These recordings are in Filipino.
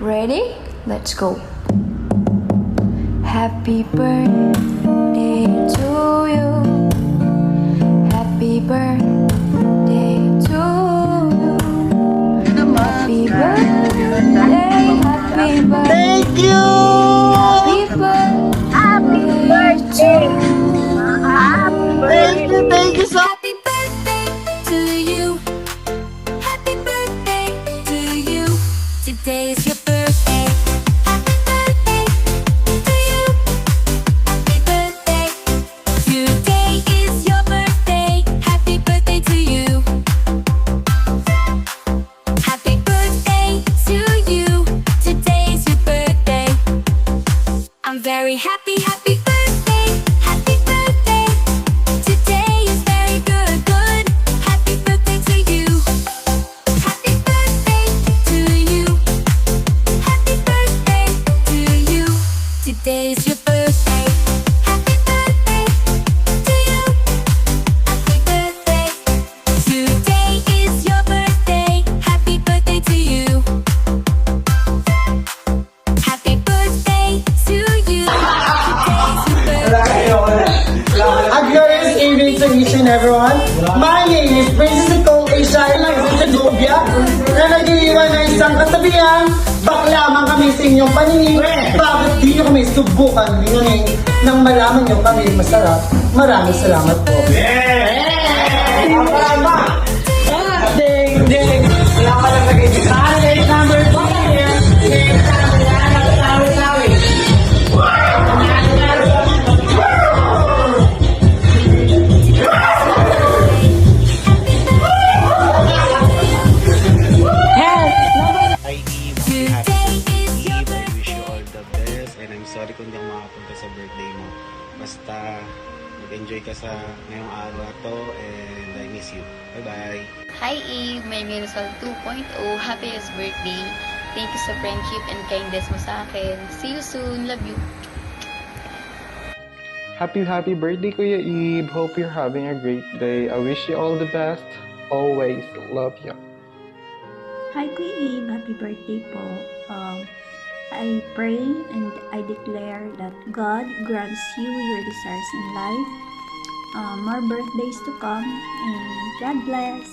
Ready? Let's go. Happy birthday to you. Happy birthday to you. Happy birthday, happy birthday. Thank you! Happy birthday to you. Thank you so much! Happy birthday to you. Happy birthday to you. Today is your birthday. Happy birthday to you. Happy birthday. Today is your birthday. Happy birthday to you. Happy birthday to you. Today is your birthday. I'm very happy, happy birthday. Happy birthday. Today is very good, good. Happy birthday to you. Happy birthday to you. Happy birthday to you. Today is your birthday. Happy birthday to you. Happy birthday. Today is your birthday. Happy birthday to you. Happy birthday to you. Today's your birthday. A glorious evening to each and everyone. My name is Princess Nicole Asia ng Segovia na nag-iwan ng isang katabihan. Bakla man kami sa inyong paningin. Bakit di nyo kami subukan lingunin nang malaman nyo kami masarap? Maraming salamat po. Ding, ding. Wala ka lang nag-iwan. Target number 5. Hi Eve, happy Eve. I wish you all the best and I'm sorry kung di ako makapunta sa birthday mo. Basta mag-enjoy ka sa ngayong araw na to and I miss you. Bye-bye. Hi Eve, may Mirasol 2.0. Happiest birthday. Thank you sa friendship and kindness mo sa akin. See you soon. Love you. Happy birthday, Kuya Eve. Hope you're having a great day. I wish you all the best. Always love you. Hi Kuya Eve, happy birthday po. I pray and I declare that God grants you your desires in life. More birthdays to come and God bless.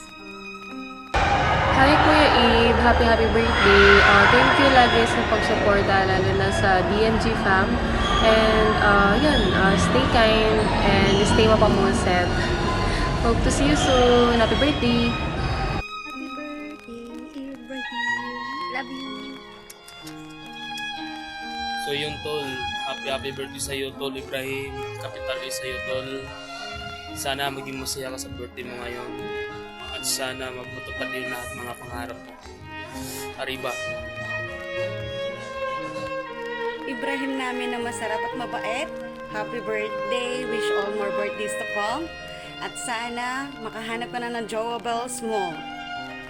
Hi Kuya Eve, happy birthday. Thank you lagi sa pagsuporta lalo na sa DMG fam. And stay kind and stay mapamuset. Hope to see you soon. Happy birthday. Happy birthday, Ibrahim. Love you. So yun tol, happy birthday sa iyo tol Ibrahim, kapital sa iyo tol. Sana maging masaya ka sa birthday mo ngayon. At sana magmatupad din lahat mga pangarap mo. Arriba. Ibrahim namin na masarap at mabait. Happy birthday. Wish all more birthdays to come. At sana makahanap ka na ng jowa bells mo.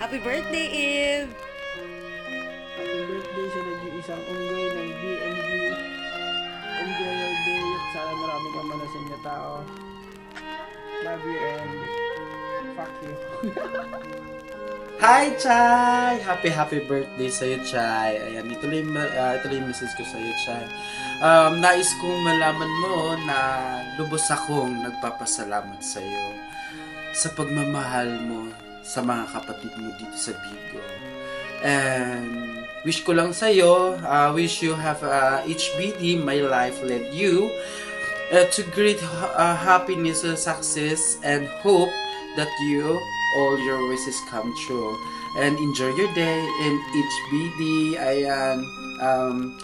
Happy birthday, Eve! Happy birthday sa nag-iisang unggoy ng DMG. Enjoy your day at sana marami kang manasing na tao. Love you and fuck you. Hi, Chay! Happy birthday sa'yo, Chay. Ayan, ito lang yung message ko sa'yo, Chay. Nais kong malaman mo na lubos akong nagpapasalamat sa'yo sa pagmamahal mo sa mga kapatid mo dito sa Bigo. And wish ko lang sa'yo, wish you have HBD, my life led you to great happiness, success, and hope that all your wishes come true. And enjoy your day and HBD. Ayan,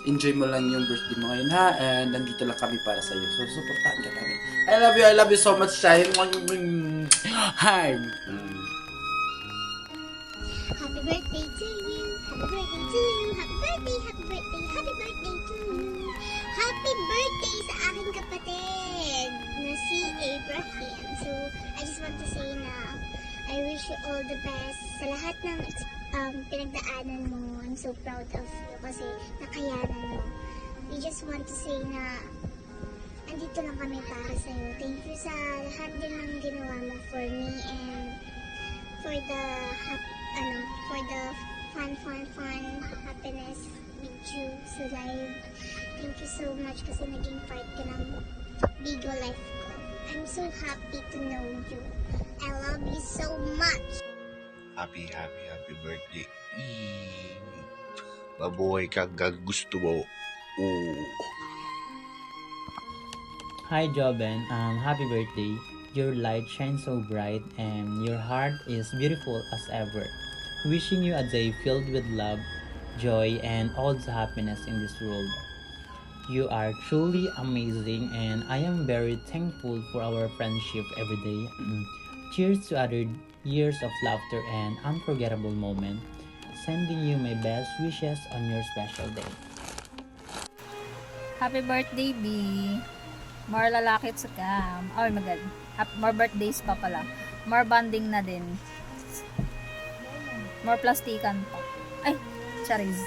enjoy mo lang yung birthday mo ngayon ha. And nandito lang kami para sa'yo. So, supportahan ka namin. I love you so much, Chay. Hi! Happy birthday to you. Happy birthday to you. Happy birthday, happy birthday, happy birthday to you. Happy birthday sa aking kapatid na si Abraham. So, I just want to say na I wish you all the best sa lahat ng pinagdaanan mo. I'm so proud of you kasi nakayanan mo. We just want to say na andito lang kami para sa'yo. Thank you sa lahat din ng ginawa mo for me and for the fun happiness to Live. Thank you so much kasi naging part ka ng Bigo life ko. I'm so happy to know you. I love you so much. Happy birthday. Mabuhay kang gusto mo. Hi Joben, happy birthday. Your light shines so bright and your heart is beautiful as ever. Wishing you a day filled with love, joy, and all the happiness in this world. You are truly amazing and I am very thankful for our friendship every day. Cheers to other years of laughter and unforgettable moments. Sending you my best wishes on your special day. Happy birthday, B. More lalaki sa cam. Oh my God. More birthdays pa pala. More bonding na din. More plastikan pa. Ay, charis.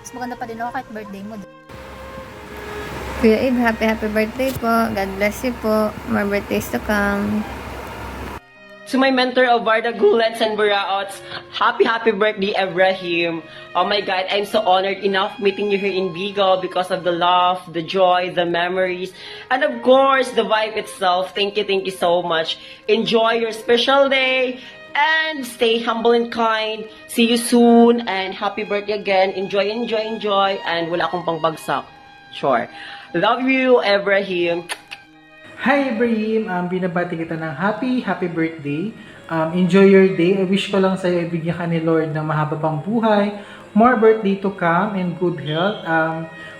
Mas maganda pa din ako kahit birthday mo. Kuya Ib, happy birthday po. God bless you po. More birthdays to come. To my mentor of Varda Gulets and Buraots, happy birthday, Ibrahim. Oh my God, I'm so honored enough meeting you here in Bigo because of the love, the joy, the memories, and of course, the vibe itself. Thank you so much. Enjoy your special day and stay humble and kind. See you soon and happy birthday again. Enjoy, and wala akong pangbagsak. Sure. Love you, Ibrahim. Hi Ibrahim, binabati kita ng happy birthday. Enjoy your day. I wish ko lang sa'yo ibigyan ka ni Lord ng mahaba pang buhay, more birthday to come, and good health.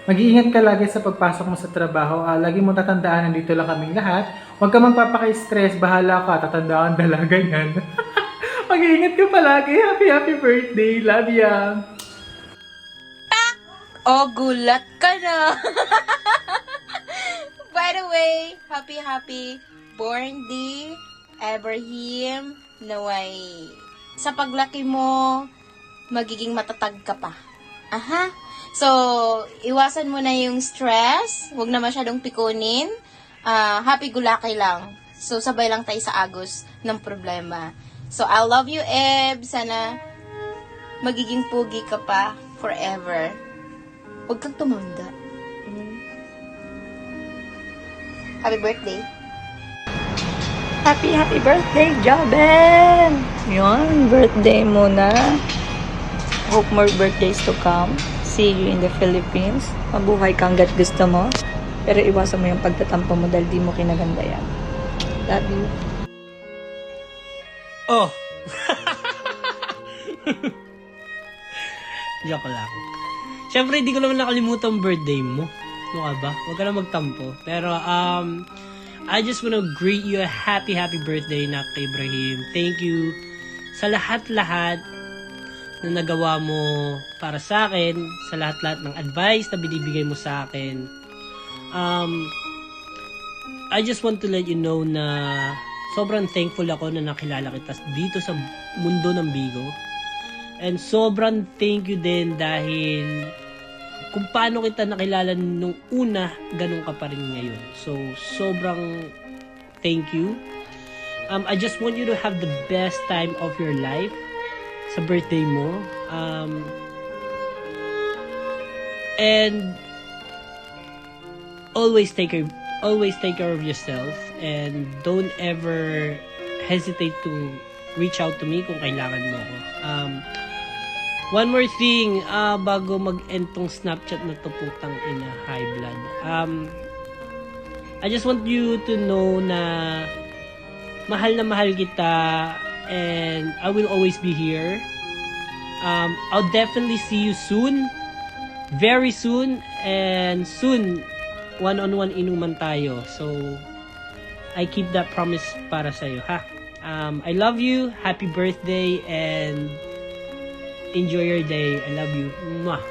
Mag-iingat ka lagi sa pagpasok mo sa trabaho. Lagi mo tatandaan, nandito lang kaming lahat. Huwag ka magpapaka-stress, bahala ka, tatandaan dalaga yan. Mag-iingat ka palagi. Happy birthday. Love ya. Oh, gulat ka na. By the way, happy born day, Ibrahim, naway. Sa paglaki mo, magiging matatag ka pa. Aha. So, iwasan mo na yung stress, huwag na masyadong pikunin. Happy gulaki lang. So, sabay lang tayo sa agos ng problema. So, I love you, Eb. Sana magiging pugi ka pa forever. Huwag kang tumanda. Happy birthday. Happy birthday, Joben! Yun, birthday mo na. Hope more birthdays to come. See you in the Philippines. Mabuhay ka hanggat gusto mo. Pero iwasan mo yung pagtatampo mo dahil di mo kinaganda yan. Love you. Oh! Joke lang. Siyempre, di ko naman nakalimutan ang birthday mo. Ano ka ba? Huwag ka na magtampo. Pero, I just wanna greet you a happy birthday na kay Ibrahim. Thank you sa lahat-lahat na nagawa mo para sa akin, sa lahat-lahat ng advice na binibigay mo sa akin. I just want to let you know na sobrang thankful ako na nakilala kita dito sa mundo ng Bigo. And sobrang thank you din dahil kung paano kita nakilala nung una, ganun ka pa rin ngayon. So, sobrang thank you. I just want you to have the best time of your life sa birthday mo. And always take care of yourself and don't ever hesitate to reach out to me kung kailangan mo ako. One more thing, bago mag-end tong Snapchat na to, putang ina, high blood. I just want you to know na mahal kita and I will always be here. I'll definitely see you soon, very soon, and soon, one-on-one inuman tayo. So, I keep that promise para sa'yo, ha? I love you, happy birthday, and enjoy your day. I love you. Mwah.